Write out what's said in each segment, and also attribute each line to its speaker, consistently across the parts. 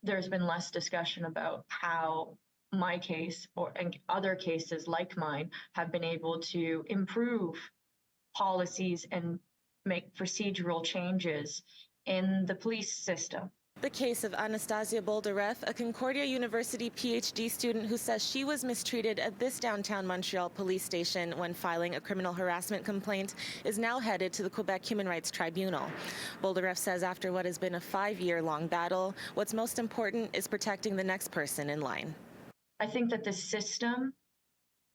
Speaker 1: there's been less discussion about how my case and other cases like mine have been able to improve policies and make procedural changes in the police system.
Speaker 2: The case of Anastasia Boldireff, a Concordia University PhD student who says she was mistreated at this downtown Montreal police station when filing a criminal harassment complaint, is now headed to the Quebec Human Rights Tribunal. Boldireff says after what has been a 5-year-long battle, what's most important is protecting the next person in line.
Speaker 1: I think that the system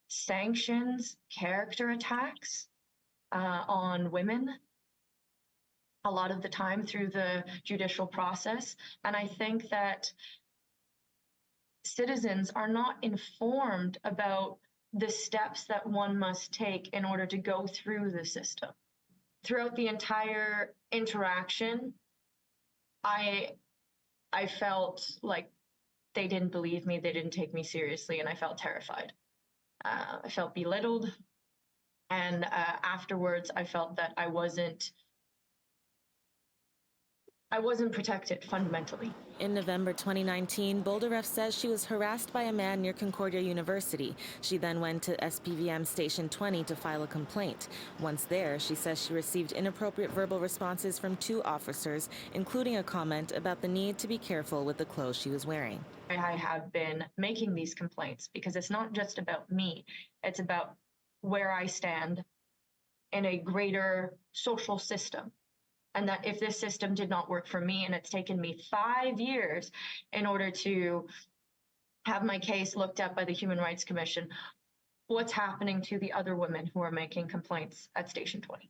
Speaker 1: sanctions character attacks on women a lot of the time through the judicial process. And I think that citizens are not informed about the steps that one must take in order to go through the system. Throughout the entire interaction, I felt like they didn't believe me, they didn't take me seriously, and I felt terrified. I felt belittled, and afterwards I felt that I wasn't protected fundamentally.
Speaker 2: In November 2019, Boldireff says she was harassed by a man near Concordia University. She then went to SPVM Station 20 to file a complaint. Once there, she says she received inappropriate verbal responses from 2 officers, including a comment about the need to be careful with the clothes she was wearing.
Speaker 1: I have been making these complaints because it's not just about me, it's about where I stand in a greater social system. And that if this system did not work for me, and it's taken me 5 years in order to have my case looked at by the Human Rights Commission, what's happening to the other women who are making complaints at Station 20?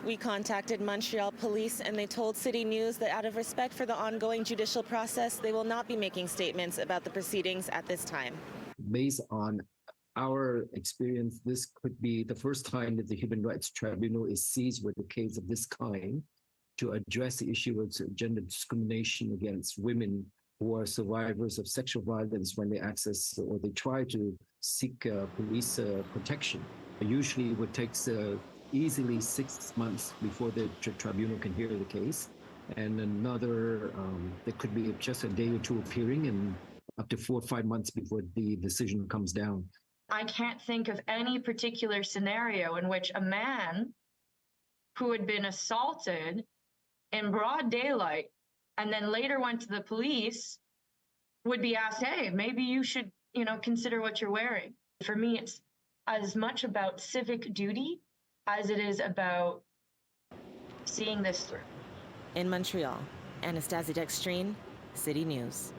Speaker 2: We contacted Montreal police, and they told City News that out of respect for the ongoing judicial process, they will not be making statements about the proceedings at this time.
Speaker 3: Based on our experience, this could be the first time that the Human Rights Tribunal is seized with a case of this kind to address the issue of gender discrimination against women who are survivors of sexual violence when they access or they try to seek police protection. Usually it takes easily 6 months before the tribunal can hear the case. And another, there could be just a day or 2 of hearing and up to 4 or 5 months before the decision comes down.
Speaker 1: I can't think of any particular scenario in which a man who had been assaulted in broad daylight and then later went to the police would be asked, hey, maybe you should, consider what you're wearing. For me, it's as much about civic duty as it is about seeing this through.
Speaker 2: In Montreal, Anastasia Dextrene, City News.